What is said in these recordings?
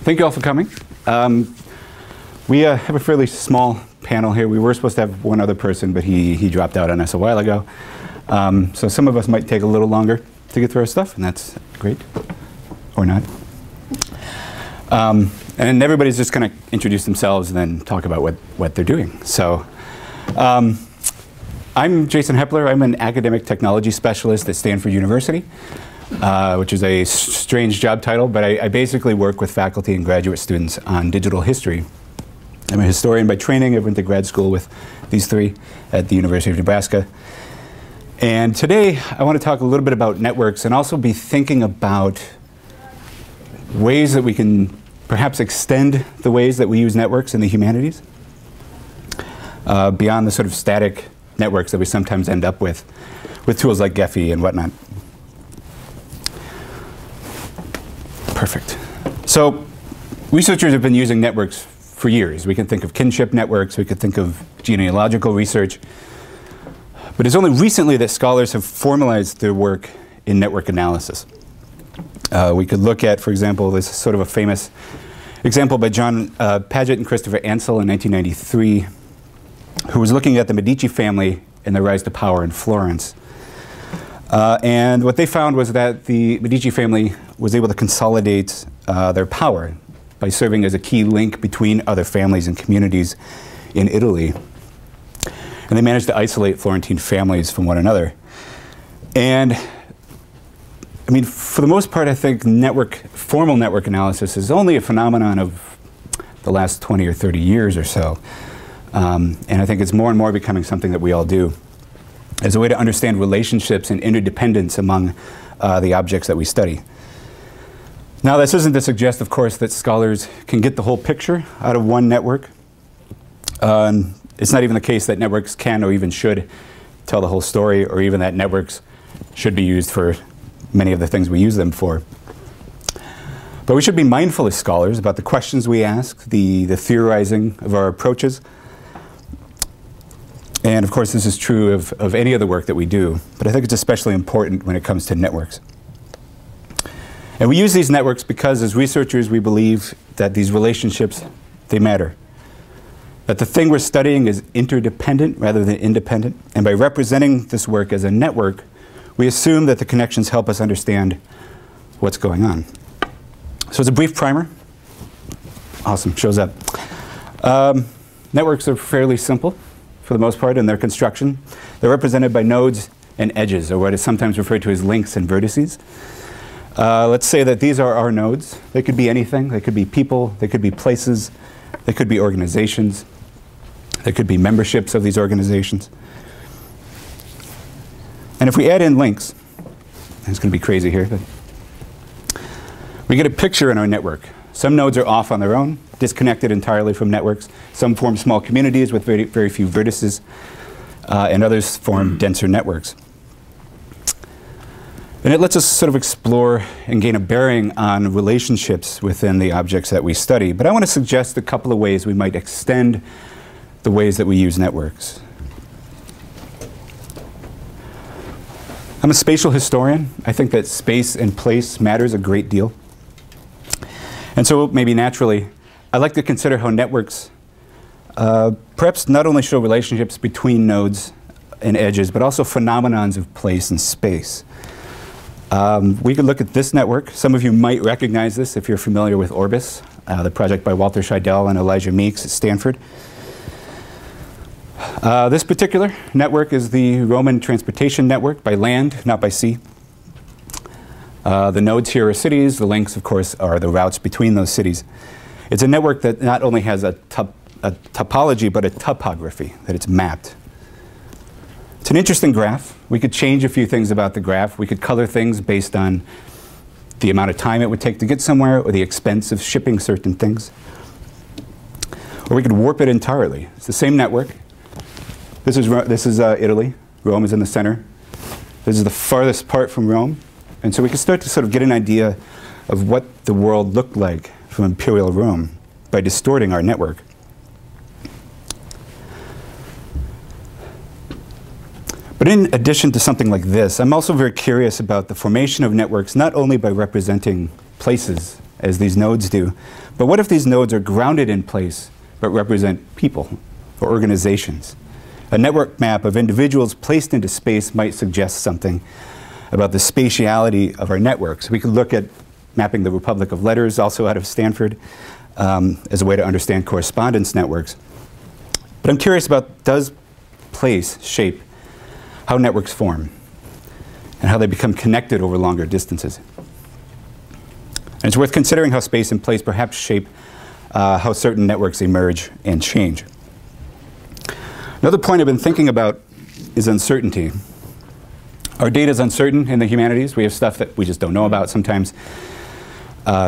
Thank you all for coming. We have a fairly small panel here. We were supposed to have one other person, but he dropped out on us a while ago. So some of us might take a little longer to get through our stuff, and that's great, or not. And everybody's just going to introduce themselves and then talk about what they're doing. So I'm Jason Heppler. I'm an academic technology specialist at Stanford University, which is a strange job title, but I basically work with faculty and graduate students on digital history. I'm a historian by training. I went to grad school with these three at the University of Nebraska. And today I want to talk a little bit about networks and also be thinking about ways that we can perhaps extend the ways that we use networks in the humanities beyond the sort of static networks that we sometimes end up with tools like Gephi and whatnot. Perfect. So researchers have been using networks for years. We can think of kinship networks, we could think of genealogical research, but it's only recently that scholars have formalized their work in network analysis. We could look at, for example, this is sort of a famous example by John Paget and Christopher Ansel in 1993, who was looking at the Medici family and their rise to power in Florence. And what they found was that the Medici family was able to consolidate their power by serving as a key link between other families and communities in Italy. And they managed to isolate Florentine families from one another. And I mean, for the most part, I think formal network analysis is only a phenomenon of the last 20 or 30 years or so. And I think it's more and more becoming something that we all do as a way to understand relationships and interdependence among the objects that we study. Now, this isn't to suggest, of course, that scholars can get the whole picture out of one network. It's not even the case that networks can or even should tell the whole story, or even that networks should be used for many of the things we use them for. But we should be mindful as scholars about the questions we ask, the theorizing of our approaches. And of course, this is true of any other work that we do, but I think it's especially important when it comes to networks. And we use these networks because as researchers, we believe that these relationships, they matter. That the thing we're studying is interdependent rather than independent. And by representing this work as a network, we assume that the connections help us understand what's going on. So it's a brief primer. Awesome, shows up. Networks are fairly simple for the most part in their construction. They're represented by nodes and edges, or what is sometimes referred to as links and vertices. Let's say that these are our nodes. They could be anything. They could be people. They could be places. They could be organizations. They could be memberships of these organizations. And if we add in links, it's going to be crazy here, but we get a picture in our network. Some nodes are off on their own, disconnected entirely from networks. Some form small communities with very, very few vertices, and others form denser networks. And it lets us sort of explore and gain a bearing on relationships within the objects that we study. But I want to suggest a couple of ways we might extend the ways that we use networks. I'm a spatial historian. I think that space and place matters a great deal. And so maybe naturally, I like to consider how networks perhaps not only show relationships between nodes and edges, but also phenomenons of place and space. We could look at this network. Some of you might recognize this if you're familiar with Orbis, the project by Walter Scheidel and Elijah Meeks at Stanford. This particular network is the Roman transportation network by land, not by sea. The nodes here are cities. The links, of course, are the routes between those cities. It's a network that not only has a topology, but a topography, that it's mapped. It's an interesting graph. We could change a few things about the graph. We could color things based on the amount of time it would take to get somewhere or the expense of shipping certain things. Or we could warp it entirely. It's the same network. This is Italy. Rome is in the center. This is the farthest part from Rome. And so we can start to sort of get an idea of what the world looked like from imperial Rome by distorting our network. But in addition to something like this, I'm also very curious about the formation of networks, not only by representing places as these nodes do. But what if these nodes are grounded in place but represent people or organizations? A network map of individuals placed into space might suggest something about the spatiality of our networks. We could look at mapping the Republic of Letters, also out of Stanford, as a way to understand correspondence networks. But I'm curious about, does place shape how networks form and how they become connected over longer distances? And it's worth considering how space and place perhaps shape how certain networks emerge and change. Another point I've been thinking about is uncertainty. Our data is uncertain in the humanities. We have stuff that we just don't know about sometimes,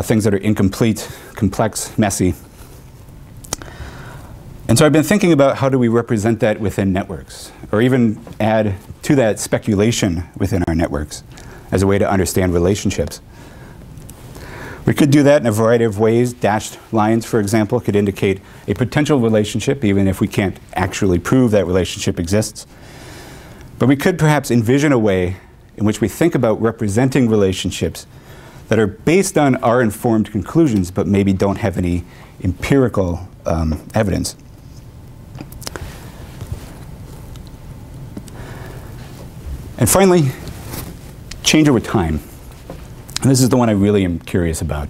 things that are incomplete, complex, messy. And so I've been thinking about how do we represent that within networks, or even add to that speculation within our networks as a way to understand relationships. We could do that in a variety of ways. Dashed lines, for example, could indicate a potential relationship, even if we can't actually prove that relationship exists. But we could perhaps envision a way in which we think about representing relationships that are based on our informed conclusions, but maybe don't have any empirical evidence. And finally, change over time. And this is the one I really am curious about.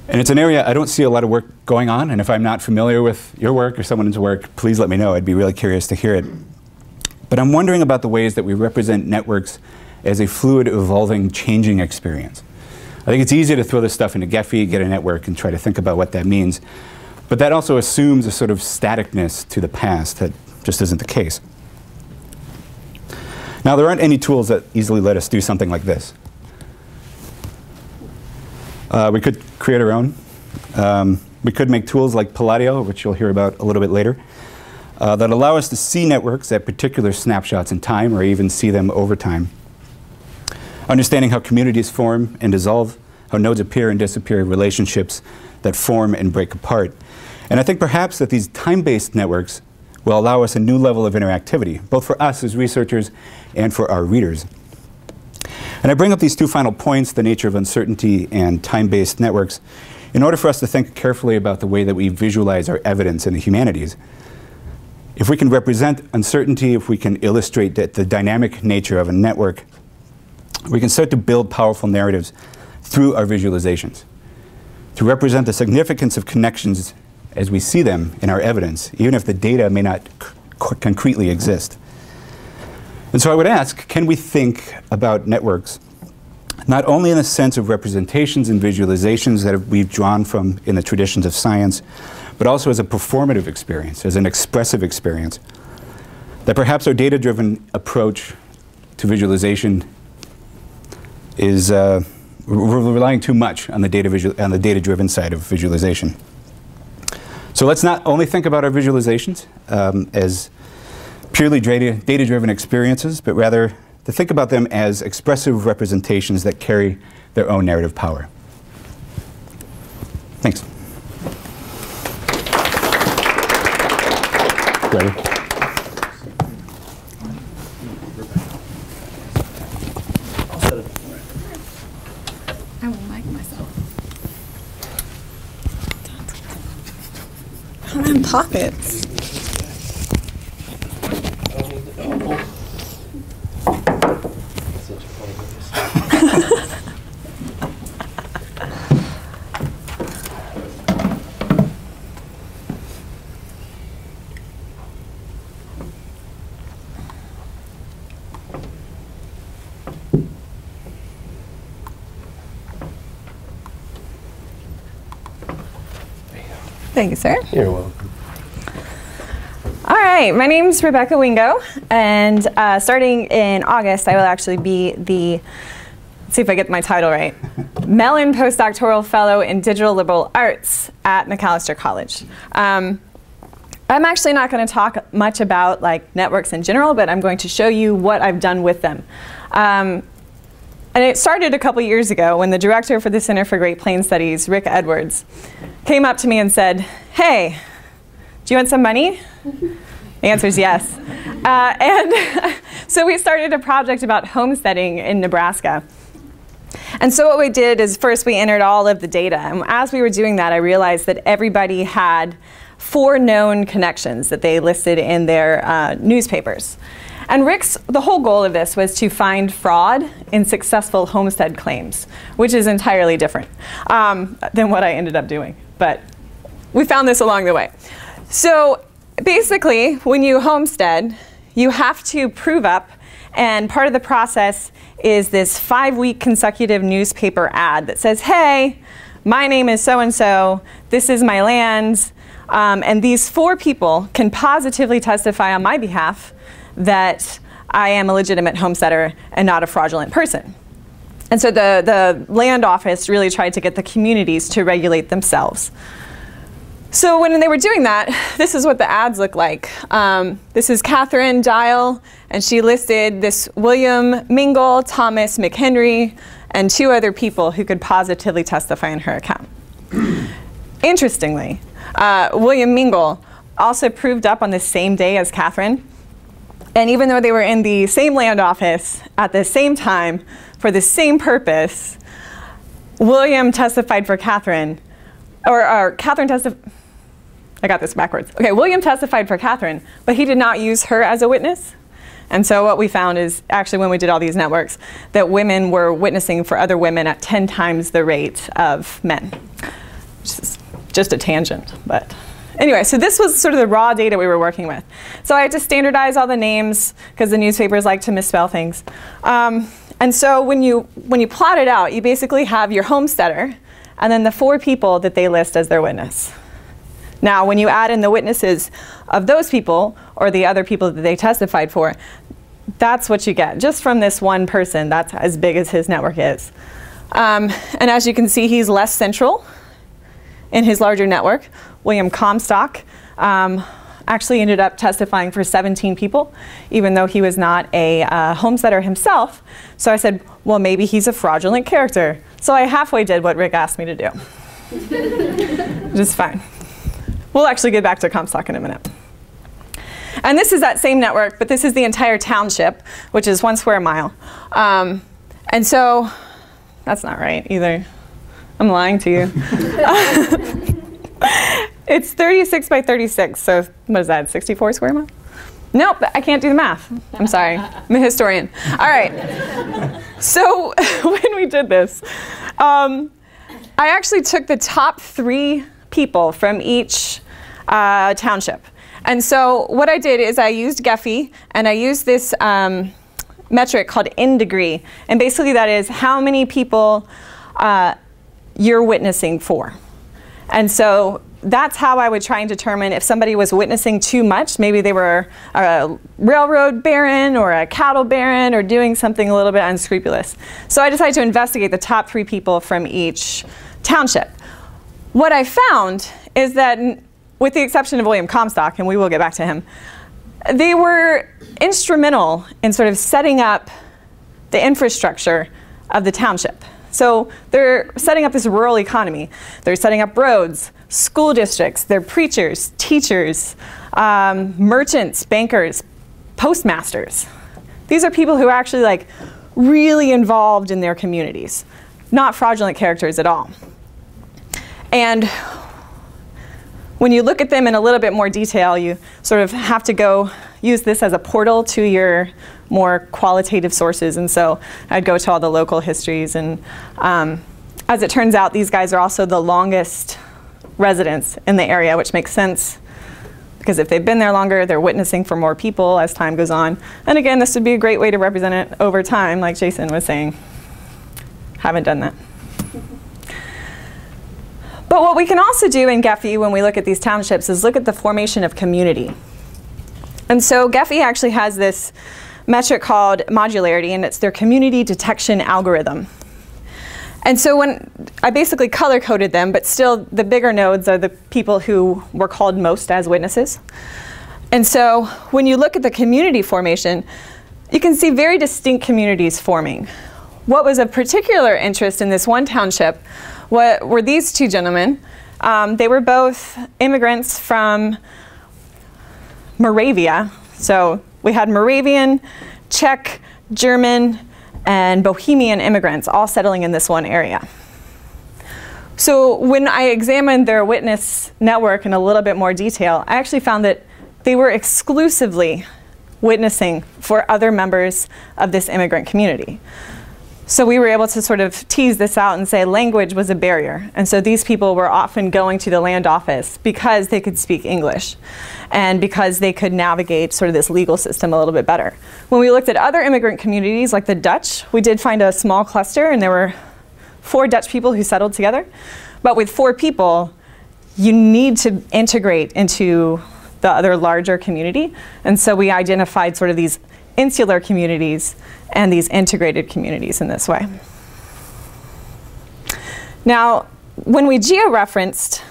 And it's an area I don't see a lot of work going on, and if I'm not familiar with your work or someone's work, please let me know. I'd be really curious to hear it. But I'm wondering about the ways that we represent networks as a fluid, evolving, changing experience. I think it's easy to throw this stuff into Gephi, get a network, and try to think about what that means. But that also assumes a sort of staticness to the past that just isn't the case. Now, there aren't any tools that easily let us do something like this. We could create our own. We could make tools like Palladio, which you'll hear about a little bit later, that allow us to see networks at particular snapshots in time, or even see them over time. Understanding how communities form and dissolve, how nodes appear and disappear, relationships that form and break apart. And I think perhaps that these time-based networks will allow us a new level of interactivity, both for us as researchers and for our readers. And I bring up these two final points, the nature of uncertainty and time-based networks, in order for us to think carefully about the way that we visualize our evidence in the humanities. If we can represent uncertainty, if we can illustrate the dynamic nature of a network, we can start to build powerful narratives through our visualizations, to represent the significance of connections as we see them in our evidence, even if the data may not concretely exist. And so I would ask, can we think about networks not only in the sense of representations and visualizations that we've drawn from in the traditions of science, but also as a performative experience, as an expressive experience, that perhaps our data-driven approach to visualization is we're relying too much on the data-driven side of visualization. So let's not only think about our visualizations as purely data-driven experiences, but rather to think about them as expressive representations that carry their own narrative power. Thanks. Ready? I will mic myself. I don't have pockets. Thank you, sir. You're welcome. All right, my name's Rebecca Wingo, and starting in August, I will actually be the, let's see if I get my title right, Mellon Postdoctoral Fellow in Digital Liberal Arts at Macalester College. I'm actually not going to talk much about like networks in general, but I'm going to show you what I've done with them. And it started a couple years ago when the director for the Center for Great Plains Studies, Rick Edwards, came up to me and said, "Hey, do you want some money?" The answer is yes. And so we started a project about homesteading in Nebraska. And so what we did is first we entered all of the data. And as we were doing that, I realized that everybody had 4 known connections that they listed in their newspapers. And the whole goal of this was to find fraud in successful homestead claims, which is entirely different than what I ended up doing. But we found this along the way. So basically, when you homestead, you have to prove up, and part of the process is this 5-week consecutive newspaper ad that says, hey, my name is so-and-so, this is my land, and these 4 people can positively testify on my behalf that I am a legitimate homesteader and not a fraudulent person. And so the land office really tried to get the communities to regulate themselves. So when they were doing that, this is what the ads look like. This is Catherine Dial, and she listed this William Mingle, Thomas McHenry, and 2 other people who could positively testify in her account. Interestingly, William Mingle also proved up on the same day as Catherine. And even though they were in the same land office at the same time for the same purpose, William testified for Catherine, or Catherine testified, I got this backwards. Okay, William testified for Catherine, but he did not use her as a witness. And so what we found is, actually when we did all these networks, that women were witnessing for other women at 10 times the rate of men. Which is just a tangent, but. Anyway, so this was sort of the raw data we were working with. So I had to standardize all the names because the newspapers like to misspell things. And so when you plot it out, you basically have your homesteader and then the 4 people that they list as their witness. Now, when you add in the witnesses of those people or the other people that they testified for, that's what you get. Just from this one person, that's as big as his network is. And as you can see, he's less central in his larger network. William Comstock actually ended up testifying for 17 people, even though he was not a homesteader himself. So I said, well, maybe he's a fraudulent character. So I halfway did what Rick asked me to do, which is fine. We'll actually get back to Comstock in a minute. And this is that same network, but this is the entire township, which is 1 square mile. And so that's not right either. I'm lying to you. It's 36 by 36, so what is that, 64 square miles? Nope, I can't do the math. I'm sorry, I'm a historian. All right, so when we did this, I actually took the top 3 people from each township. And so what I did is I used Gephi, and I used this metric called in degree. And basically that is how many people you're witnessing for. And so that's how I would try and determine if somebody was witnessing too much. Maybe they were a railroad baron or a cattle baron or doing something a little bit unscrupulous. So I decided to investigate the top 3 people from each township. What I found is that, with the exception of William Comstock, and we will get back to him, they were instrumental in sort of setting up the infrastructure of the township. So they're setting up this rural economy. They're setting up roads, school districts, they're preachers, teachers, merchants, bankers, postmasters. These are people who are actually like really involved in their communities, not fraudulent characters at all. And when you look at them in a little bit more detail, you sort of have to go use this as a portal to your more qualitative sources. And so I'd go to all the local histories. And as it turns out, these guys are also the longest residents in the area, which makes sense. Because if they've been there longer, they're witnessing for more people as time goes on. And again, this would be a great way to represent it over time, like Jason was saying. Haven't done that. But what we can also do in Gephi when we look at these townships is look at the formation of community. And so Gephi actually has this metric called modularity, and it's their community detection algorithm. And so when I basically color-coded them, but still the bigger nodes are the people who were called most as witnesses. And so when you look at the community formation, you can see very distinct communities forming. What was of particular interest in this one township were these 2 gentlemen. They were both immigrants from Moravia. So we had Moravian, Czech, German, and Bohemian immigrants all settling in this one area. So when I examined their witness network in a little bit more detail, I actually found that they were exclusively witnessing for other members of this immigrant community. So we were able to sort of tease this out and say language was a barrier. And so these people were often going to the land office because they could speak English and because they could navigate sort of this legal system a little bit better. When we looked at other immigrant communities like the Dutch, we did find a small cluster, and there were 4 Dutch people who settled together. But with 4 people, you need to integrate into the other larger community. And so we identified sort of these insular communities and these integrated communities in this way. Now, when we georeferenced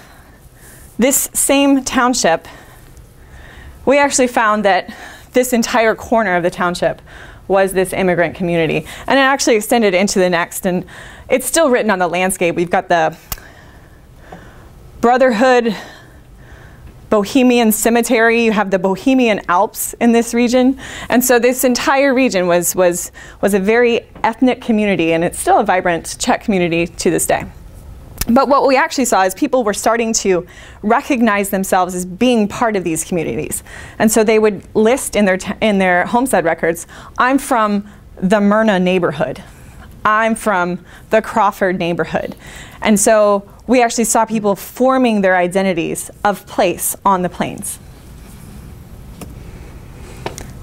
this same township, we actually found that this entire corner of the township was this immigrant community. And it actually extended into the next, and it's still written on the landscape. We've got the Brotherhood Bohemian Cemetery, you have the Bohemian Alps in this region. And so this entire region was a very ethnic community, and it's still a vibrant Czech community to this day. But what we actually saw is people were starting to recognize themselves as being part of these communities. And so they would list in their homestead records, I'm from the Myrna neighborhood. I'm from the Crawford neighborhood. And so we actually saw people forming their identities of place on the plains.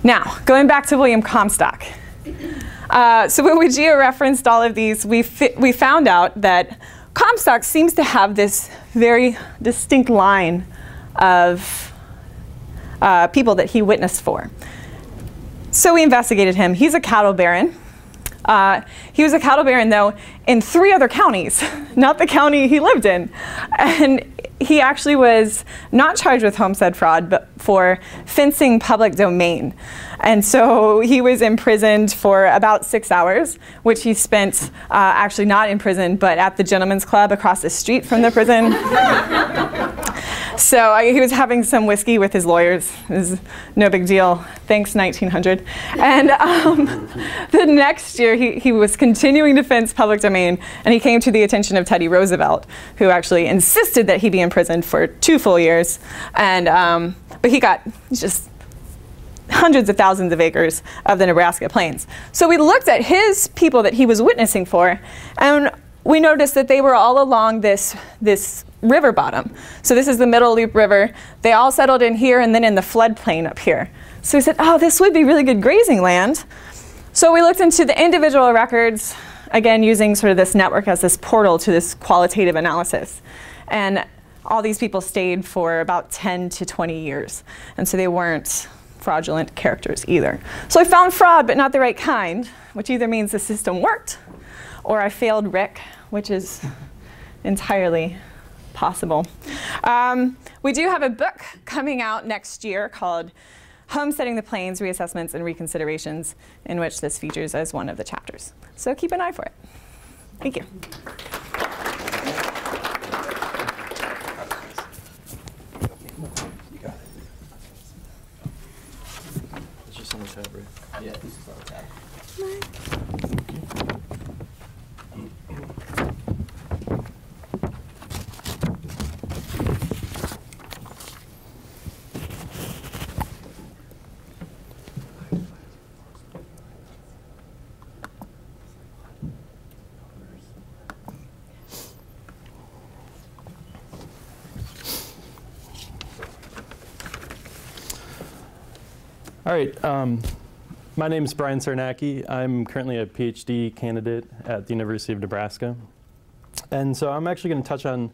Now, going back to William Comstock. So when we georeferenced all of these, we found out that Comstock seems to have this very distinct line of people that he witnessed for. So we investigated him. He's a cattle baron. He was a cattle baron, though, in 3 other counties, not the county he lived in. And he actually was not charged with homestead fraud, but for fencing public domain. And so he was imprisoned for about 6 hours, which he spent actually not in prison, but at the Gentlemen's Club across the street from the prison. So he was having some whiskey with his lawyers. It was no big deal. Thanks, 1900. And the next year, he was continuing to fence public domain, and he came to the attention of Teddy Roosevelt, who actually insisted that he be imprisoned for 2 full years. And but he got just hundreds of thousands of acres of the Nebraska plains. So we looked at his people that he was witnessing for, and we noticed that they were all along this river bottom. So this is the Middle Loop River. They all settled in here and then in the floodplain up here. So we said, oh, this would be really good grazing land. So we looked into the individual records, again, using sort of this network as this portal to this qualitative analysis. And all these people stayed for about 10 to 20 years. And so they weren't fraudulent characters either. So I found fraud, but not the right kind, which either means the system worked or I failed Rick, which is entirely possible. We do have a book coming out next year called Homesteading the Plains, Reassessments and Reconsiderations, in which this features as one of the chapters. So keep an eye for it. Thank you. It's just on the tab, right? Yeah, this is on the tab. All right, my name is Brian Cernak. I'm currently a PhD candidate at the University of Nebraska. And so I'm actually going to touch on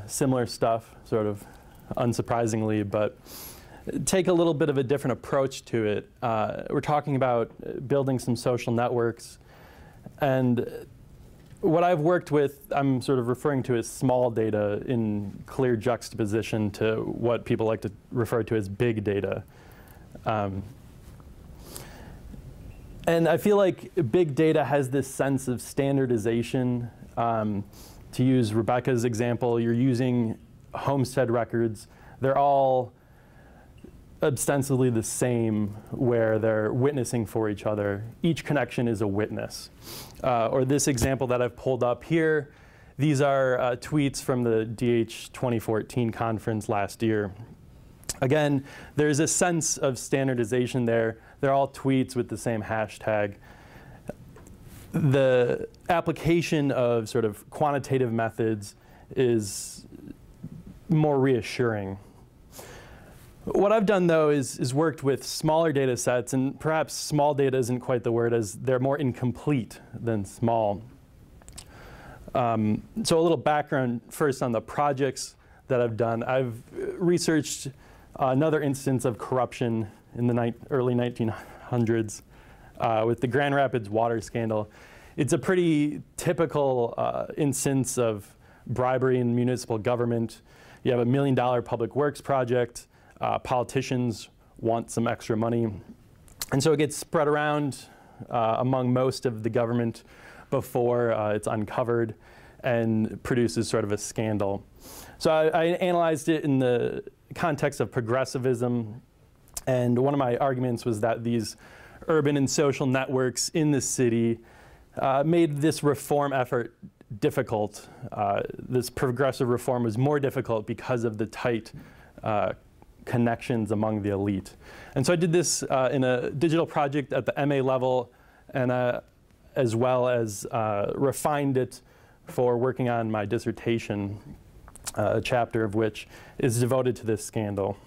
similar stuff, sort of unsurprisingly, but take a little bit of a different approach to it. We're talking about building some social networks. And what I've worked with, I'm sort of referring to as small data in clear juxtaposition to what people like to refer to as big data. And I feel like big data has this sense of standardization. To use Rebecca's example, you're using homestead records. They're all ostensibly the same where they're witnessing for each other. Each connection is a witness. Or this example that I've pulled up here, these are tweets from the DH 2014 conference last year. Again, there's a sense of standardization there. They're all tweets with the same hashtag. The application of sort of quantitative methods is more reassuring. What I've done, though, is worked with smaller data sets, and perhaps small data isn't quite the word, as they're more incomplete than small. So a little background first on the projects that I've done. I've researched another instance of corruption in the early 1900s with the Grand Rapids water scandal. It's a pretty typical instance of bribery in municipal government. You have $1 million public works project. Politicians want some extra money. And so it gets spread around among most of the government before it's uncovered and produces sort of a scandal. So I analyzed it in the context of progressivism. And one of my arguments was that these urban and social networks in the city made this reform effort difficult. This progressive reform was more difficult because of the tight connections among the elite. And so I did this in a digital project at the MA level, and as well as refined it for working on my dissertation, a chapter of which is devoted to this scandal.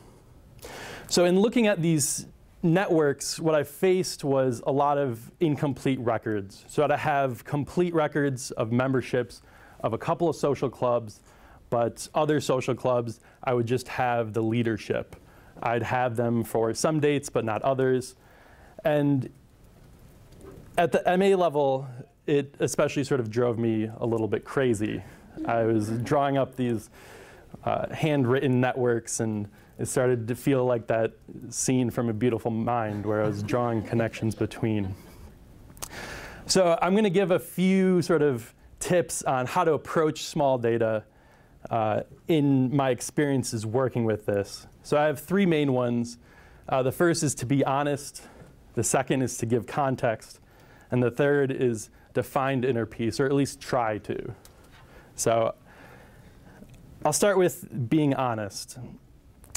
So in looking at these networks, what I faced was a lot of incomplete records. So I'd have complete records of memberships of a couple of social clubs, but other social clubs, I would just have the leadership. I'd have them for some dates, but not others. And at the MA level, it especially sort of drove me a little bit crazy. I was drawing up these handwritten networks, and it started to feel like that scene from A Beautiful Mind where I was drawing connections between. So I'm going to give a few sort of tips on how to approach small data in my experiences working with this. So I have three main ones. The first is to be honest. The second is to give context. And the third is to find inner peace, or at least try to. So I'll start with being honest.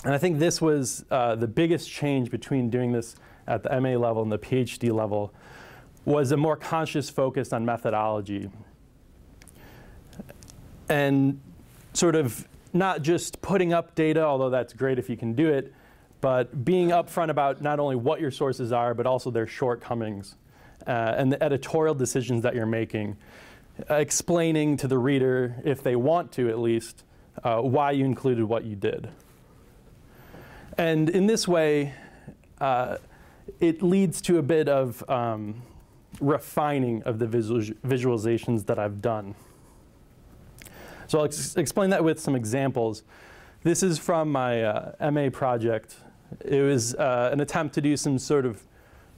And I think this was the biggest change between doing this at the MA level and the PhD level, was a more conscious focus on methodology. And sort of not just putting up data, although that's great if you can do it, but being upfront about not only what your sources are, but also their shortcomings and the editorial decisions that you're making. Explaining to the reader, if they want to at least, why you included what you did. And in this way, it leads to a bit of refining of the visualizations that I've done. So I'll explain that with some examples. This is from my MA project. It was an attempt to do some sort of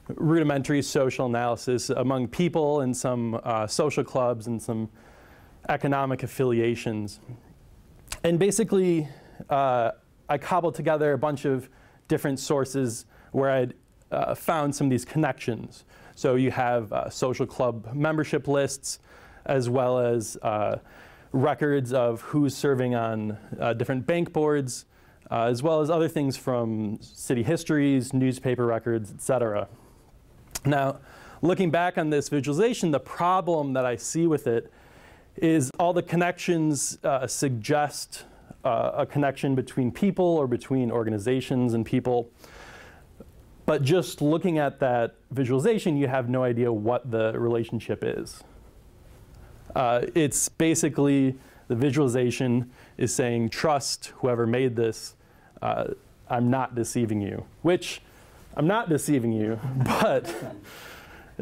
rudimentary social analysis among people in some social clubs and some economic affiliations. And basically, I cobbled together a bunch of different sources where I'd found some of these connections. So you have social club membership lists, as well as records of who's serving on different bank boards, as well as other things from city histories, newspaper records, etc. Now, looking back on this visualization, the problem that I see with it is all the connections suggest a connection between people or between organizations and people. But just looking at that visualization, you have no idea what the relationship is. It's basically the visualization is saying, trust whoever made this. I'm not deceiving you, which I'm not deceiving you,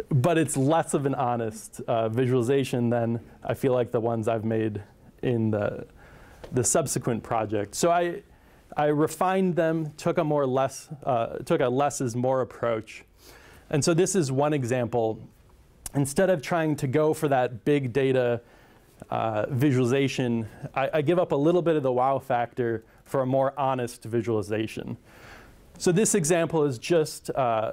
but it's less of an honest visualization than I feel like the ones I've made in the subsequent project. So I refined them, took a less is more approach. And so this is one example. Instead of trying to go for that big data visualization, I give up a little bit of the wow factor for a more honest visualization. So this example is just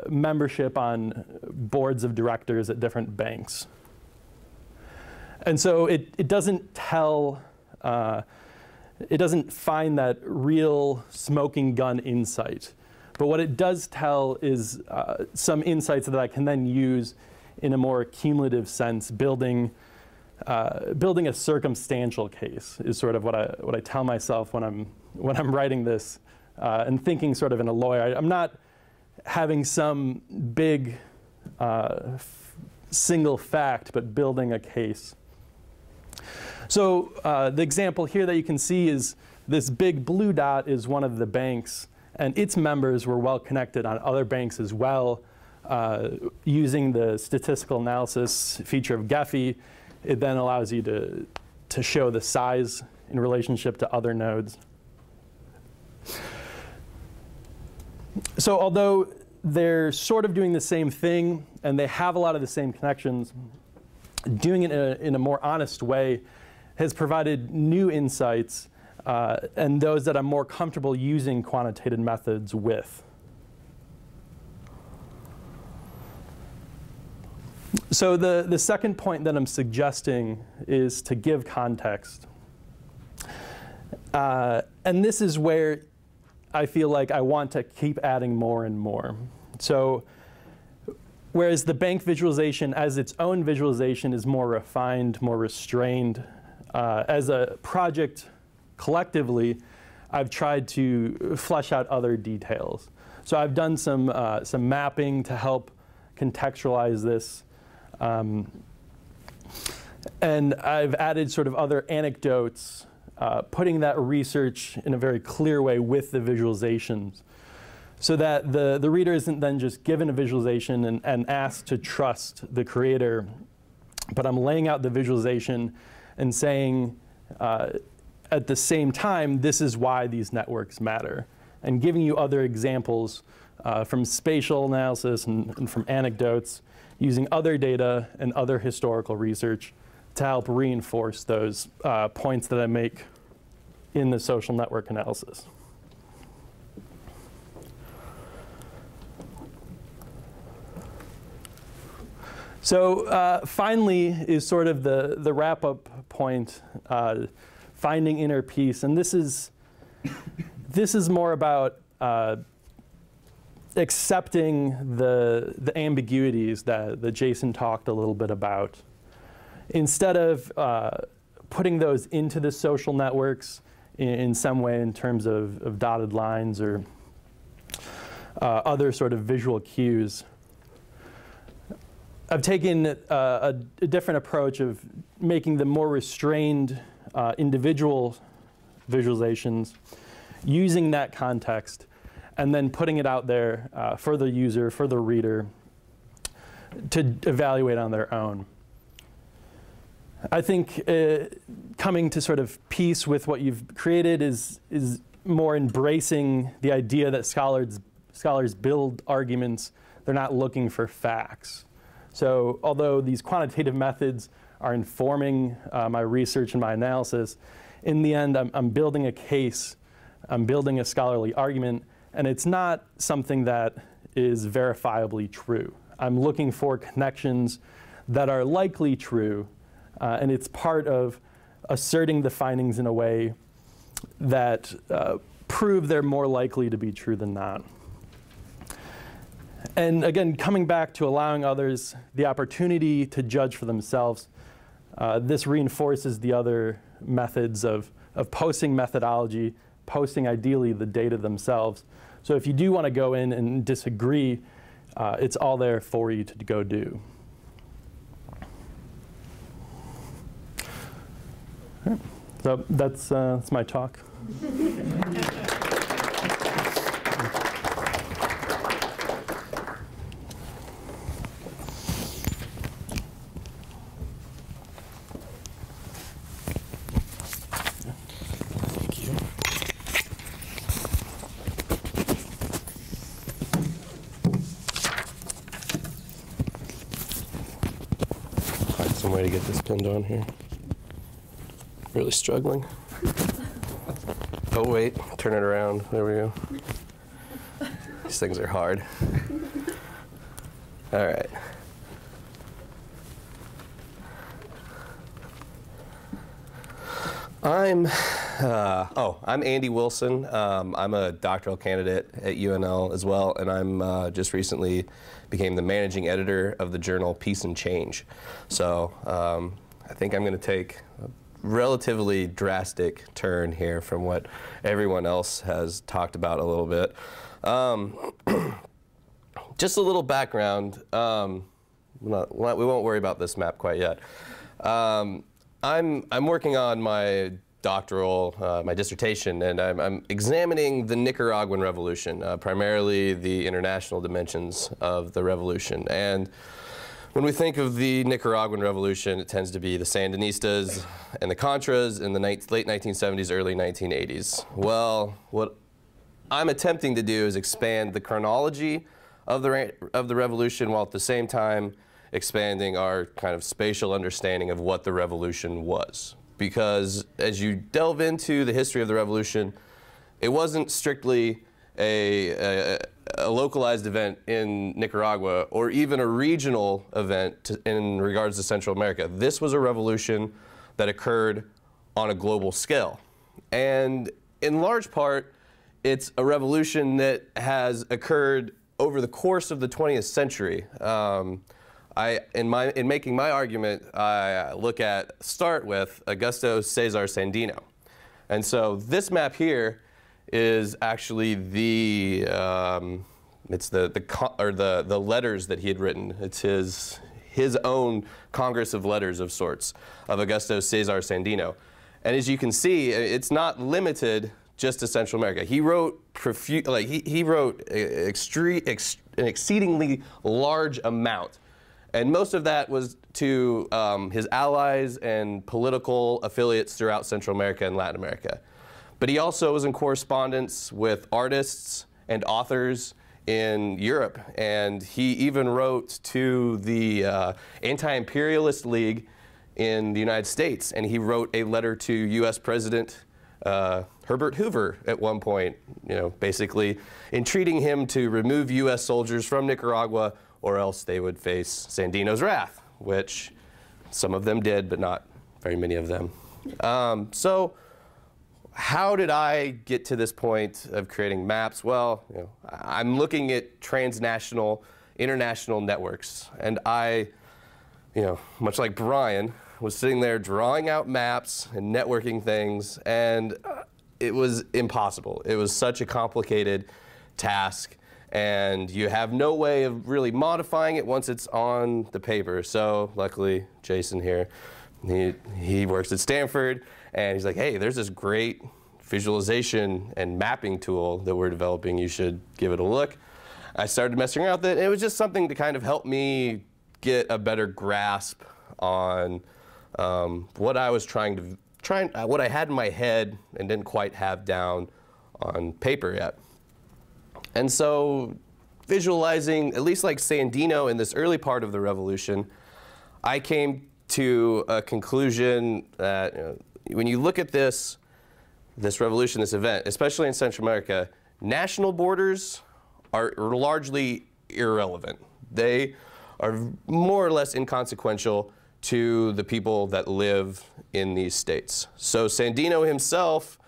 membership on boards of directors at different banks. And so it doesn't tell, it doesn't find that real smoking gun insight. But what it does tell is some insights that I can then use in a more cumulative sense, building a circumstantial case is sort of what I tell myself when I'm writing this, and thinking sort of in a lawyer. I'm not having some big single fact, but building a case. So the example here that you can see is this big blue dot is one of the banks, and its members were well connected on other banks as well. Using the statistical analysis feature of Gephi, it then allows you to show the size in relationship to other nodes. So although they're sort of doing the same thing and they have a lot of the same connections, doing it in a more honest way has provided new insights and those that I'm more comfortable using quantitative methods with. So the second point that I'm suggesting is to give context. And this is where I feel like I want to keep adding more and more. So whereas the bank visualization as its own visualization is more refined, more restrained, as a project collectively, I've tried to flesh out other details. So I've done some mapping to help contextualize this. And I've added sort of other anecdotes, putting that research in a very clear way with the visualizations, so that the reader isn't then just given a visualization and asked to trust the creator, but I'm laying out the visualization and saying at the same time, this is why these networks matter, and giving you other examples from spatial analysis and from anecdotes, using other data and other historical research to help reinforce those points that I make in the social network analysis. So finally is sort of the wrap-up point, finding inner peace. And this is more about accepting the ambiguities that Jason talked a little bit about. Instead of putting those into the social networks in some way in terms of dotted lines or other sort of visual cues, I've taken a different approach of making them more restrained individual visualizations, using that context, and then putting it out there for the user, for the reader, to evaluate on their own. I think coming to sort of peace with what you've created is more embracing the idea that scholars build arguments. They're not looking for facts. So although these quantitative methods are informing my research and my analysis, in the end, I'm building a case. I'm building a scholarly argument. And it's not something that is verifiably true. I'm looking for connections that are likely true. And it's part of asserting the findings in a way that prove they're more likely to be true than not. And again, coming back to allowing others the opportunity to judge for themselves, this reinforces the other methods of posting methodology, posting ideally the data themselves. So if you do want to go in and disagree, it's all there for you to go do. All right. So that's my talk. Way to get this pinned on here. Really struggling. Oh wait, turn it around. There we go. These things are hard. All right. I'm Andy Wilson. I'm a doctoral candidate at UNL as well, and I'm just recently became the managing editor of the journal Peace and Change. So I think I'm going to take a relatively drastic turn here from what everyone else has talked about a little bit. Just a little background. We won't worry about this map quite yet. I'm working on my doctoral, my dissertation, and I'm examining the Nicaraguan Revolution, primarily the international dimensions of the revolution. And when we think of the Nicaraguan Revolution, it tends to be the Sandinistas and the Contras in the late 1970s, early 1980s. Well, what I'm attempting to do is expand the chronology of the revolution, while at the same time expanding our kind of spatial understanding of what the revolution was. Because as you delve into the history of the revolution, it wasn't strictly a localized event in Nicaragua or even a regional event in regards to Central America. This was a revolution that occurred on a global scale. And in large part, it's a revolution that has occurred over the course of the 20th century. In making my argument, I start with Augusto Cesar Sandino. And so this map here is actually the letters that he had written. It's his own Congress of Letters of sorts of Augusto Cesar Sandino. And as you can see, it's not limited just to Central America. He wrote an exceedingly large amount. And most of that was to his allies and political affiliates throughout Central America and Latin America. But he also was in correspondence with artists and authors in Europe. And he even wrote to the Anti-Imperialist League in the United States. And he wrote a letter to U.S. President Herbert Hoover at one point, basically entreating him to remove U.S. soldiers from Nicaragua, or else they would face Sandino's wrath, which some of them did, but not very many of them. So how did I get to this point of creating maps? Well, I'm looking at transnational, international networks, and I, much like Brian, was sitting there drawing out maps and networking things, and it was impossible. It was such a complicated task. And you have no way of really modifying it once it's on the paper. So luckily, Jason here, he works at Stanford, and he's like, hey, there's this great visualization and mapping tool that we're developing. You should give it a look. I started messing around with it, and it was just something to kind of help me get a better grasp on what I was what I had in my head and didn't quite have down on paper yet. And so visualizing, at least like Sandino in this early part of the revolution, I came to a conclusion that when you look at this revolution, this event, especially in Central America, national borders are largely irrelevant. They are more or less inconsequential to the people that live in these states. So Sandino himself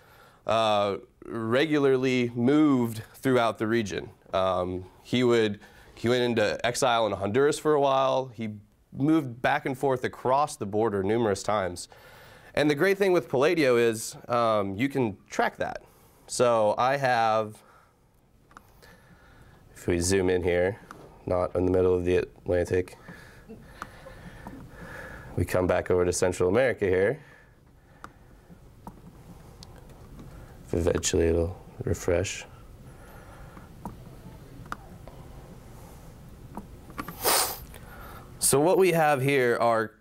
regularly moved throughout the region. He went into exile in Honduras for a while. He moved back and forth across the border numerous times. And the great thing with Palladio is you can track that. So I have, if we zoom in here, not in the middle of the Atlantic, we come back over to Central America here. Eventually it'll refresh. So what we have here are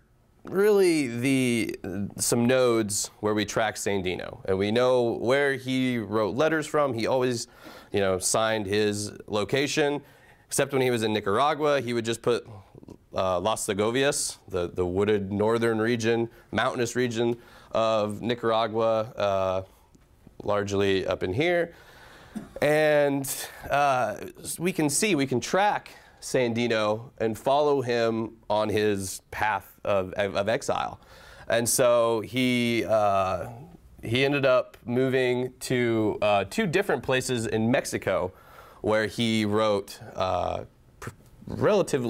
really some nodes where we track Sandino, and we know where he wrote letters from. He always, signed his location, except when he was in Nicaragua, he would just put Las Segovias, the wooded northern region, mountainous region of Nicaragua, largely up in here. And we can track Sandino and follow him on his path of exile. And so he ended up moving to 2 different places in Mexico, where he wrote a relative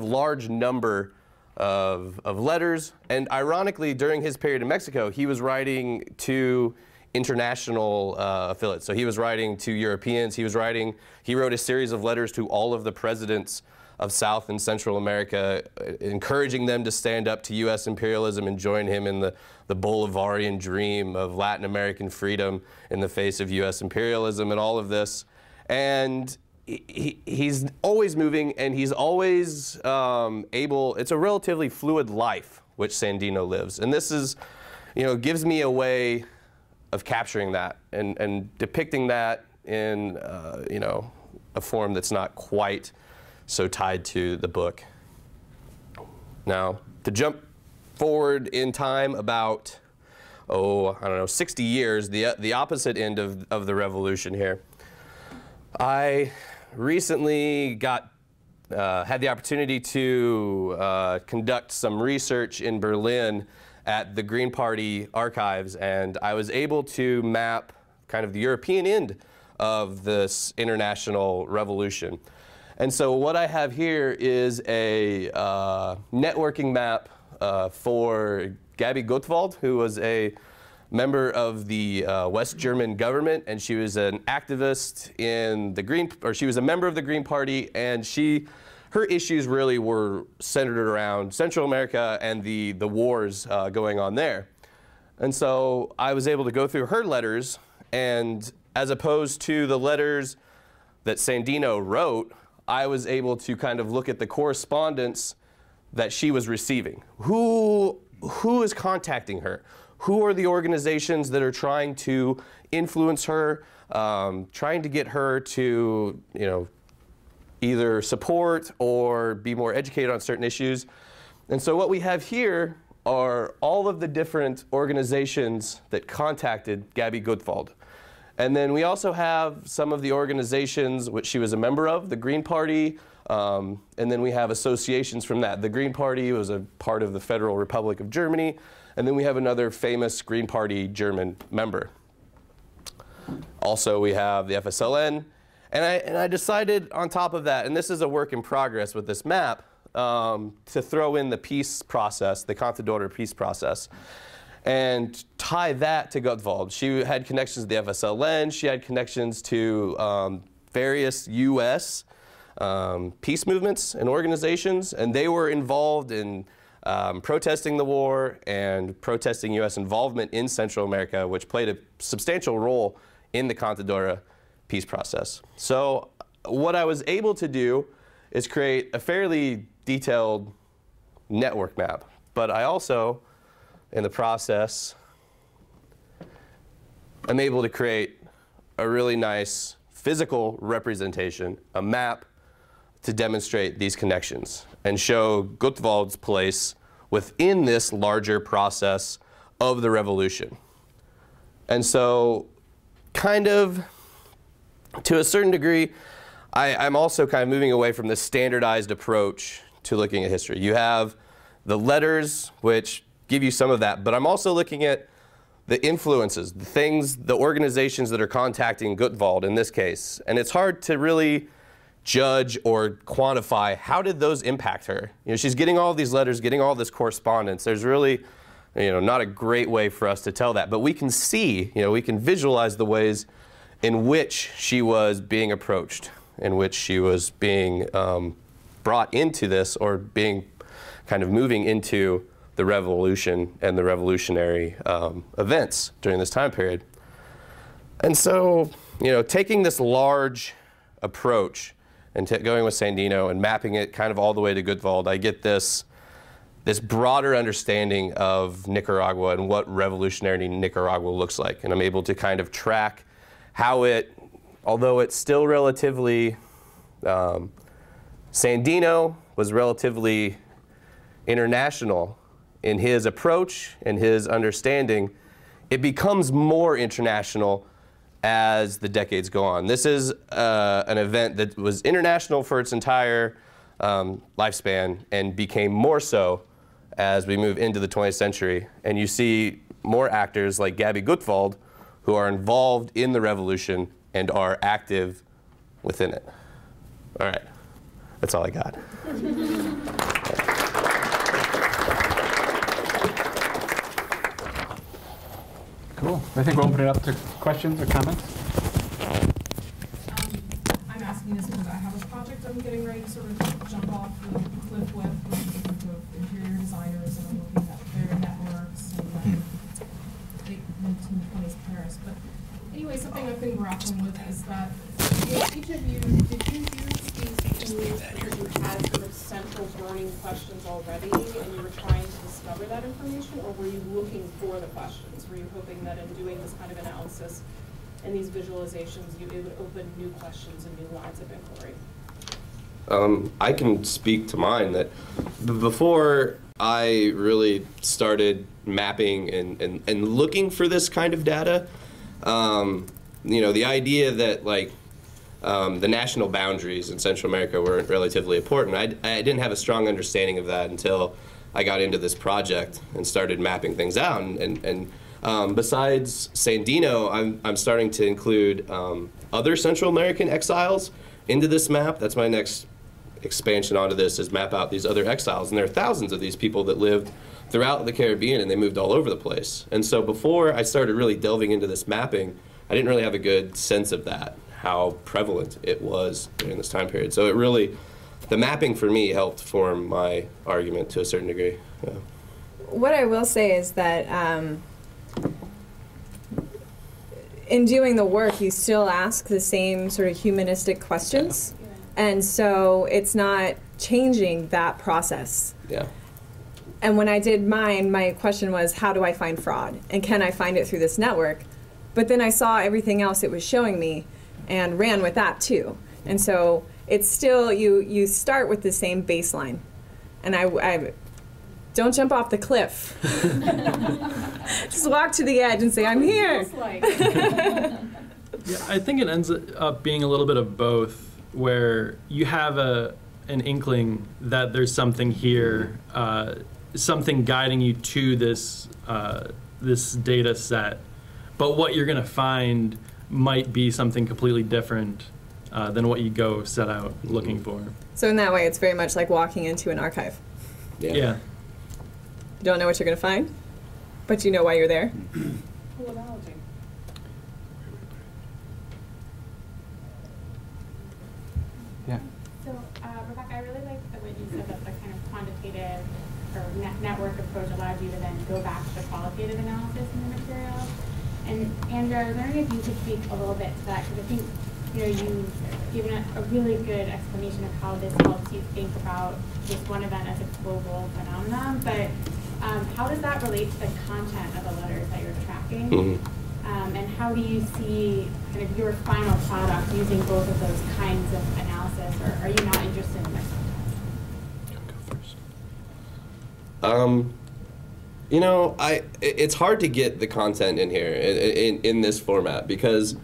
large number of letters. And ironically, during his period in Mexico, he was writing to international affiliates. So he was writing to Europeans. He wrote a series of letters to all of the presidents of South and Central America, encouraging them to stand up to U.S. imperialism and join him in the Bolivarian dream of Latin American freedom in the face of U.S. imperialism and all of this. And he's always moving, and he's always it's a relatively fluid life which Sandino lives. And this is, gives me a way of capturing that and depicting that in, a form that's not quite so tied to the book. Now, to jump forward in time about, I don't know, 60 years, the opposite end of the revolution here, I recently had the opportunity to conduct some research in Berlin at the Green Party archives, and I was able to map kind of the European end of this international revolution. And so what I have here is a networking map for Gabi Gottwald, who was a member of the West German government, and she was an activist in the she was a member of the Green Party, and her issues really were centered around Central America and the wars going on there. And so I was able to go through her letters, and as opposed to the letters that Sandino wrote, I was able to kind of look at the correspondence that she was receiving. Who is contacting her? Who are the organizations that are trying to influence her, trying to get her to, either support or be more educated on certain issues? And so what we have here are all of the different organizations that contacted Gabi Gottwald. And then we also have some of the organizations which she was a member of, the Green Party, and then we have associations from that. The Green Party was a part of the Federal Republic of Germany, and then we have another famous Green Party German member. Also, we have the FSLN, and I decided on top of that, and this is a work in progress with this map, to throw in the peace process, the Contadora peace process, and tie that to Gottwald. She had connections to the FSLN. She had connections to various U.S. Peace movements and organizations, and they were involved in protesting the war and protesting U.S. involvement in Central America, which played a substantial role in the Contadora peace process. So what I was able to do is create a fairly detailed network map, but I also, in the process, I'm able to create a really nice physical representation, a map to demonstrate these connections and show Gottwald's place within this larger process of the revolution. And so, kind of, to a certain degree, I'm also kind of moving away from the standardized approach to looking at history. You have the letters, which give you some of that, but I'm also looking at the influences, the things, the organizations that are contacting Gottwald in this case. And it's hard to really judge or quantify how did those impact her. She's getting all these letters, getting all this correspondence. There's really, not a great way for us to tell that, but we can see, we can visualize the ways in which she was being approached, in which she was being brought into this, or being kind of moving into the revolution and the revolutionary events during this time period. And so, taking this large approach and going with Sandino and mapping it kind of all the way to Gottwald, I get this broader understanding of Nicaragua and what revolutionary Nicaragua looks like. And I'm able to kind of track how it, although it's still relatively, Sandino was relatively international in his approach and his understanding, it becomes more international as the decades go on. This is an event that was international for its entire lifespan and became more so as we move into the 20th century. And you see more actors like Gabby Gutwald who are involved in the revolution and are active within it. All right, that's all I got. Cool. I think we'll open it up to questions or comments. I'm asking this because I have a project I'm getting ready to sort of jump off the cliff with a group of interior designers, and I'm looking at their networks and late 1920s Paris. But anyway, something I've been grappling with is that each of you, did you use these tools because you had sort of central burning questions already and you were trying to discover that information, or were you looking for the questions? Were you hoping that in doing this kind of analysis and these visualizations, it would open new questions and new lines of inquiry? I can speak to mine that before I really started mapping and looking for this kind of data, you know, the idea that like the national boundaries in Central America were relatively important. I didn't have a strong understanding of that until I got into this project and started mapping things out. And besides Sandino, I'm starting to include other Central American exiles into this map. That's my next expansion onto this, is map out these other exiles. And there are thousands of these people that lived throughout the Caribbean, and they moved all over the place. And so before I started really delving into this mapping, I didn't really have a good sense of that, how prevalent it was during this time period. So it really, the mapping for me helped form my argument to a certain degree. Yeah. What I will say is that in doing the work, you still ask the same sort of humanistic questions. Yeah. And so it's not changing that process. Yeah. And when I did mine, my question was, how do I find fraud? And can I find it through this network? But then I saw everything else it was showing me and ran with that too. And so it's still, you start with the same baseline. And I don't jump off the cliff. Just walk to the edge and say, I'm here. Yeah, I think it ends up being a little bit of both, where you have an inkling that there's something here, something guiding you to this, this data set, but what you're going to find might be something completely different than what you go set out looking for. So in that way, it's very much like walking into an archive. Yeah. You don't know what you're going to find, but you know why you're there. Cool analogy. Yeah. So, Rebecca, I really like the way you said that the kind of quantitative or network approach allowed you to then go back to the qualitative analysis in the material. And Andrew, I was wondering if you could speak a little bit to that, because I think you've given a really good explanation of how this helps you think about this one event as a global phenomenon. But how does that relate to the content of the letters that you're tracking? Mm-hmm. And how do you see kind of your final product using both of those kinds of analysis, or are you not interested in this? Go first. You know, it's hard to get the content in here in this format, because,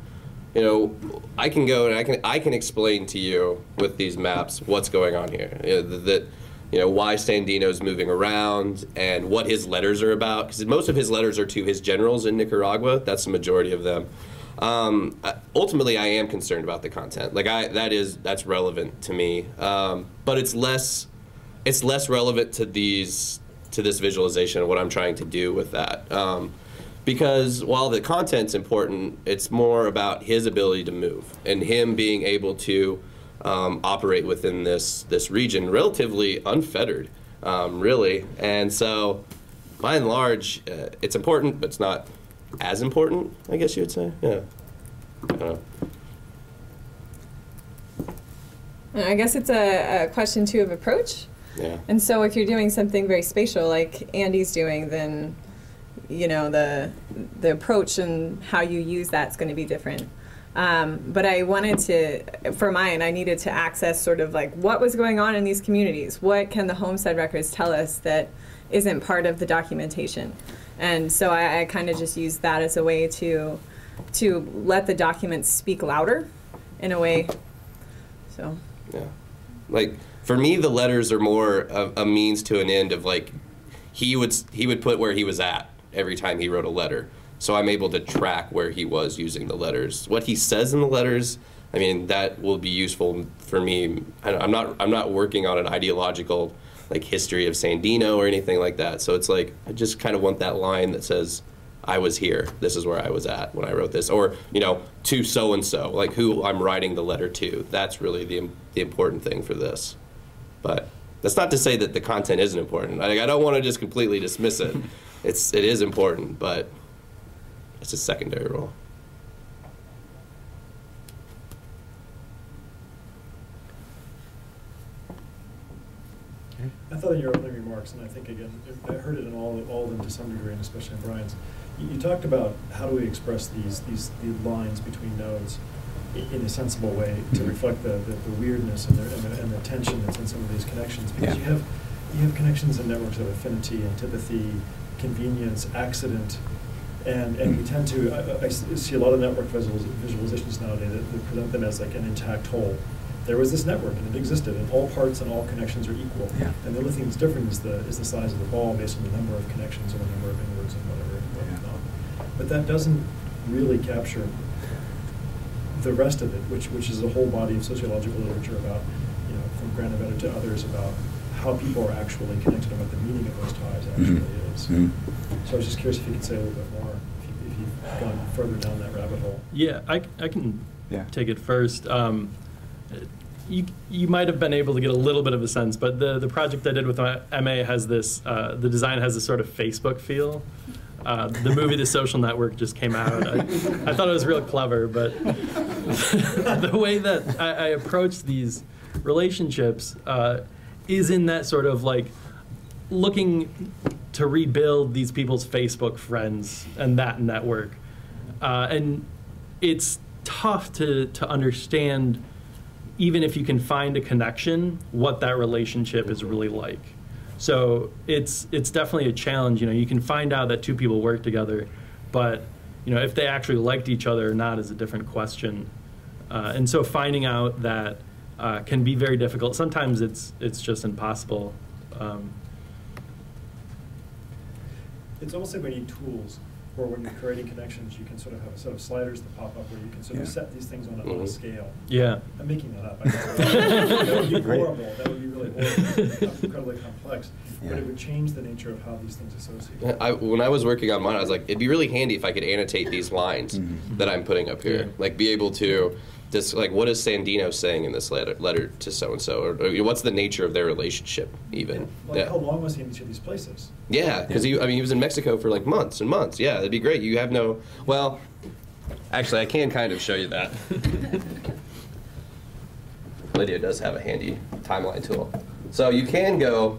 you know, I can go and I can explain to you with these maps what's going on here. You know, why Sandino's moving around and what his letters are about, because most of his letters are to his generals in Nicaragua. That's the majority of them. Ultimately, I am concerned about the content. Like that's relevant to me, but it's less relevant to this visualization of what I'm trying to do with that. Because while the content's important, it's more about his ability to move and him being able to operate within this region relatively unfettered, really. And so, by and large, it's important, but it's not as important, I guess you would say. Yeah. I guess it's a question too of approach. Yeah. And so if you're doing something very spatial like Andy's doing, then you know the approach and how you use that's going to be different. But I wanted to, for mine, I needed to access sort of like what was going on in these communities. What can the homestead records tell us that isn't part of the documentation? And so I kind of just used that as a way to to let the documents speak louder in a way. So. Yeah. Like, for me, the letters are more a means to an end of, like, he would put where he was at every time he wrote a letter. So I'm able to track where he was using the letters. What he says in the letters, I mean, that will be useful for me. I'm not working on an ideological, like, history of Sandino or anything like that. So it's like, I just kind of want that line that says, I was here. This is where I was at when I wrote this. Or, you know, to so-and-so, like who I'm writing the letter to. That's really the important thing for this. But that's not to say that the content isn't important. I don't want to just completely dismiss it. It is important, but it's a secondary role. I thought in your opening remarks, and I think again, I heard it in all of them to some degree, and especially in Brian's. You talked about how do we express these lines between nodes in a sensible way to reflect the weirdness and the tension that's in some of these connections, because you have connections in networks of affinity, antipathy, convenience, accident, and we tend to I see a lot of network visualizations nowadays that present them as like an intact whole. There was this network and it existed, and all parts and all connections are equal. Yeah. And the only thing that's different is the size of the ball based on the number of connections or the number of inwards and whatever. But that doesn't really capture the rest of it, which is a whole body of sociological literature about, you know, from Granovetter to others, about how people are actually connected and what the meaning of those ties actually is. So I was just curious if you could say a little bit more, if you've gone further down that rabbit hole. Yeah, I can take it first. You might have been able to get a little bit of a sense, but the project I did with my MA has this, the design has this sort of Facebook feel. The movie The Social Network just came out. I thought it was real clever, but the way that I approach these relationships is in that sort of like looking to rebuild these people's Facebook friends and that network. And it's tough to understand, even if you can find a connection, what that relationship is really like. So it's definitely a challenge. You know, you can find out that two people work together, but you know, if they actually liked each other or not is a different question. And so finding out that can be very difficult. Sometimes it's just impossible. It's almost like we need tools, or when you're creating connections, you can sort of have a set of sliders that pop up where you can sort of set these things on a scale. Yeah. I'm making that up. That would be horrible. That would be really horrible. Incredibly complex. But it would change the nature of how these things associate. When I was working on mine, I was like, it'd be really handy if I could annotate these lines that I'm putting up here. Like, be able to just, like, what is Sandino saying in this letter to so-and-so? Or what's the nature of their relationship, even? Like, how long was he in each of these places? Yeah, because he was in Mexico for like months and months. Yeah, that'd be great. You have no, well, actually, I can kind of show you that. Lydia does have a handy timeline tool. So you can go,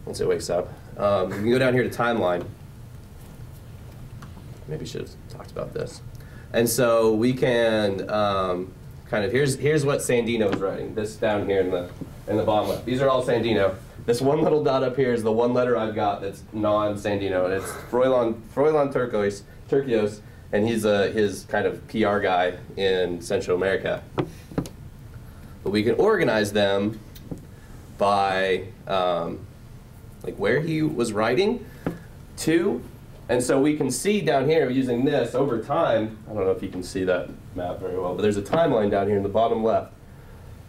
once it wakes up, you can go down here to timeline. Maybe should have talked about this. And so we can kind of, here's what Sandino is writing. This down here in the bottom left. These are all Sandino. This one little dot up here is the one letter I've got that's non-Sandino, and it's Froilan Turkios, and he's his kind of PR guy in Central America. But we can organize them by like where he was writing to. And so we can see down here using this over time. I don't know if you can see that map very well, but there's a timeline down here in the bottom left.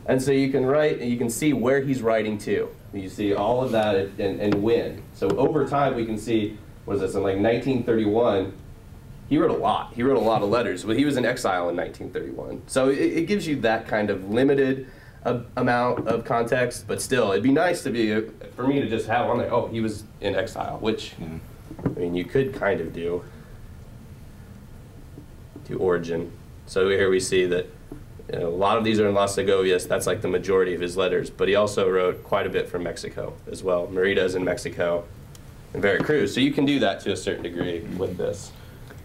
And so you can write, and you can see where he's writing to. You see all of that and when. So over time we can see, what is this, in like 1931, he wrote a lot. He wrote a lot of letters, but he was in exile in 1931. So it gives you that kind of limited amount of context, but still, it'd be nice to be, for me to just have on there, oh, he was in exile, which, I mean, you could kind of do origin. So here we see that, you know, a lot of these are in Las Segovias. That's like the majority of his letters. But he also wrote quite a bit from Mexico as well. Merida's in Mexico and Veracruz. So you can do that to a certain degree with this.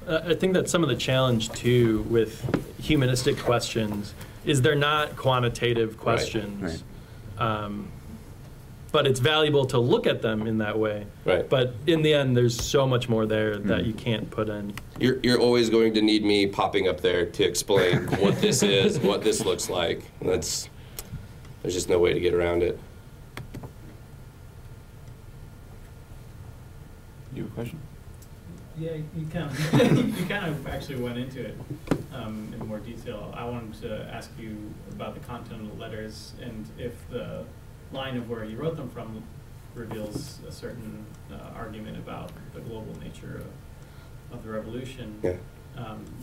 I think that some of the challenge, too, with humanistic questions is they're not quantitative questions. Right. but it's valuable to look at them in that way. Right. But in the end, there's so much more there that you can't put in. You're always going to need me popping up there to explain what this is, what this looks like. There's just no way to get around it. You have a question? Yeah, you kind of actually went into it in more detail. I wanted to ask you about the content of the letters and if the line of where you wrote them from reveals a certain argument about the global nature of the revolution. Yeah.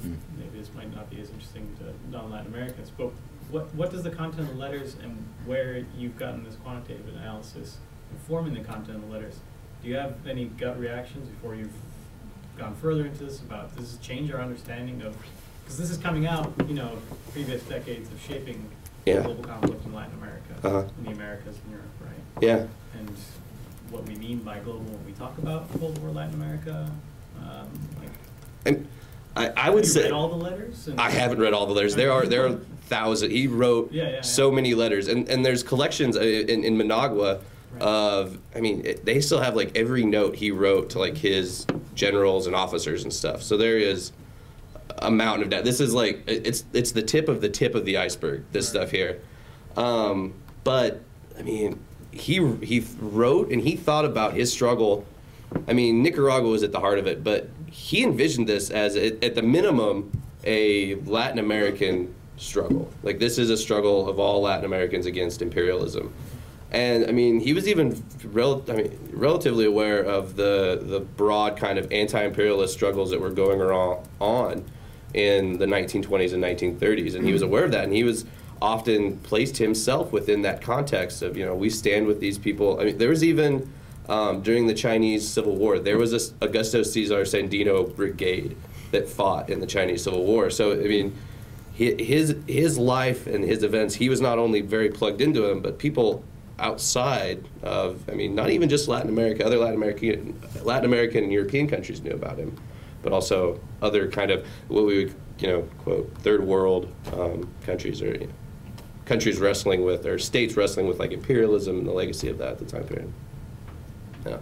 Maybe this might not be as interesting to non-Latin Americans, but what does the content of the letters and where you've gotten this quantitative analysis informing the content of the letters? Do you have any gut reactions before you've gone further into this about does this change our understanding of, because this is coming out, previous decades of shaping global conflict in Latin America, in the Americas and Europe, right? Yeah. And what we mean by global when we talk about Cold War Latin America, I would say read all the letters? I haven't read all the letters. There are thousands. He wrote so many letters, and there's collections in Managua of. I mean, they still have like every note he wrote to like his generals and officers and stuff. So there is a mountain of data. This is like it's the tip of the iceberg. This stuff here, but I mean, he wrote and he thought about his struggle. I mean, Nicaragua was at the heart of it, but he envisioned this as, at the minimum, a Latin American struggle. Like, this is a struggle of all Latin Americans against imperialism. And, I mean, he was even relatively aware of the broad kind of anti-imperialist struggles that were going on in the 1920s and 1930s. And he was aware of that, and he was often placed himself within that context of, we stand with these people. I mean, there was even... during the Chinese Civil War, there was a Augusto Cesar Sandino brigade that fought in the Chinese Civil War. So, I mean, his life and his events, he was not only very plugged into them, but people outside of, I mean, not even just Latin America, other Latin American and European countries knew about him, but also other kind of what we would, quote, third world countries or countries wrestling with, or states wrestling with like imperialism and the legacy of that at the time period. Yeah.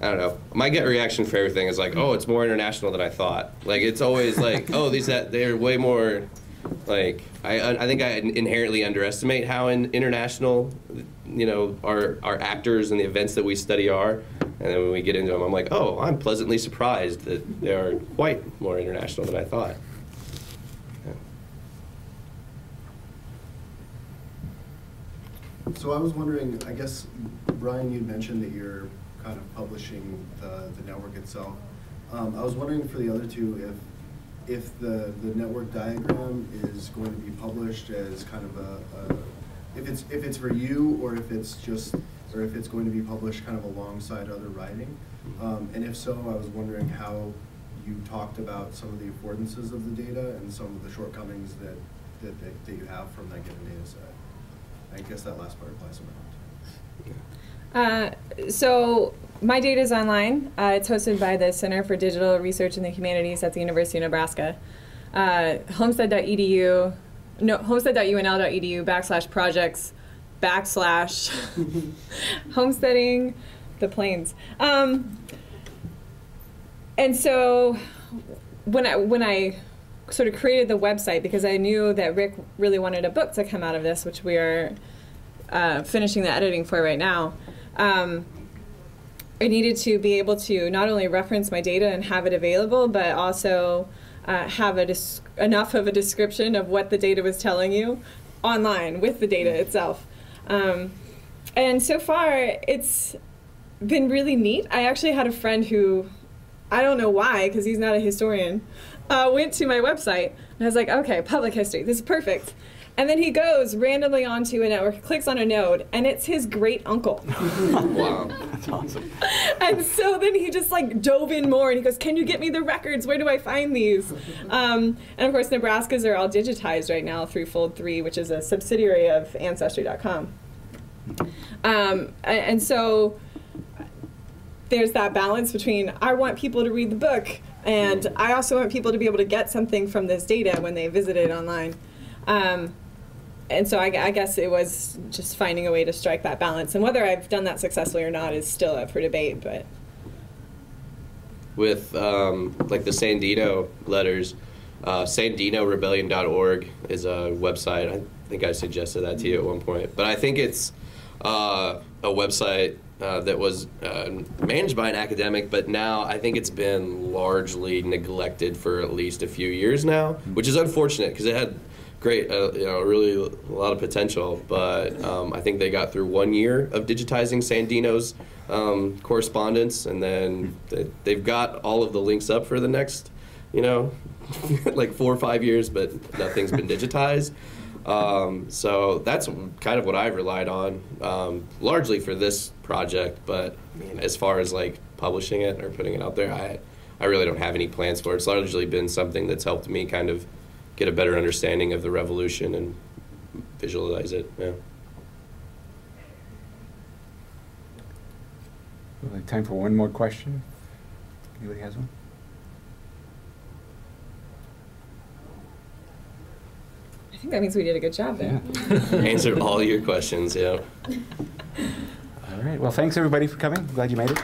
I don't know. My gut reaction for everything is like, oh, it's more international than I thought. Like, it's always like, oh, they're way more, like, I think I inherently underestimate how international, our actors and the events that we study are. And then when we get into them, I'm like, oh, I'm pleasantly surprised that they are quite more international than I thought. So I was wondering, I guess, Brian, you'd mentioned that you're kind of publishing the network itself. I was wondering for the other two if the network diagram is going to be published as kind of if it's for you, or if it's going to be published kind of alongside other writing. And if so, I was wondering how you talked about some of the affordances of the data and some of the shortcomings that you have from that given data set. I guess that last part applies to So my data is online. It's hosted by the Center for Digital Research in the Humanities at the University of Nebraska. Homestead.edu, no, homestead.unl.edu/projects/ homesteading the plains. And so when I sort of created the website, because I knew that Rick really wanted a book to come out of this, which we are finishing the editing for right now. I needed to be able to not only reference my data and have it available, but also have enough of a description of what the data was telling you online with the data itself. And so far, it's been really neat. I actually had a friend who, I don't know why, because he's not a historian, went to my website, and I was like, okay, public history, this is perfect. And then he goes randomly onto a network, clicks on a node, and it's his great uncle. Wow. That's awesome. And so then he just like dove in more, and he goes, can you get me the records? Where do I find these? And of course, Nebraskas are all digitized right now through Fold3, which is a subsidiary of Ancestry.com. And so there's that balance between, I want people to read the book, and I also want people to be able to get something from this data when they visit it online. And so I guess it was just finding a way to strike that balance. And whether I've done that successfully or not is still up for debate. But with like the Sandino letters, SandinoRebellion.org is a website. I think I suggested that to you at one point. But I think it's a website that was managed by an academic, but now I think it's been largely neglected for at least a few years now, which is unfortunate because it had great, really a lot of potential. But I think they got through 1 year of digitizing Sandino's correspondence, and then they've got all of the links up for the next, like 4 or 5 years, but nothing's been digitized. So that's kind of what I've relied on, largely for this project. But I mean, as far as like publishing it or putting it out there, I really don't have any plans for it. It's largely been something that's helped me kind of get a better understanding of the revolution and visualize it. Yeah. We'll have time for one more question. Anybody has one? I think that means we did a good job there. Yeah. Answered all your questions, yeah. All right. Well, thanks everybody for coming. Glad you made it.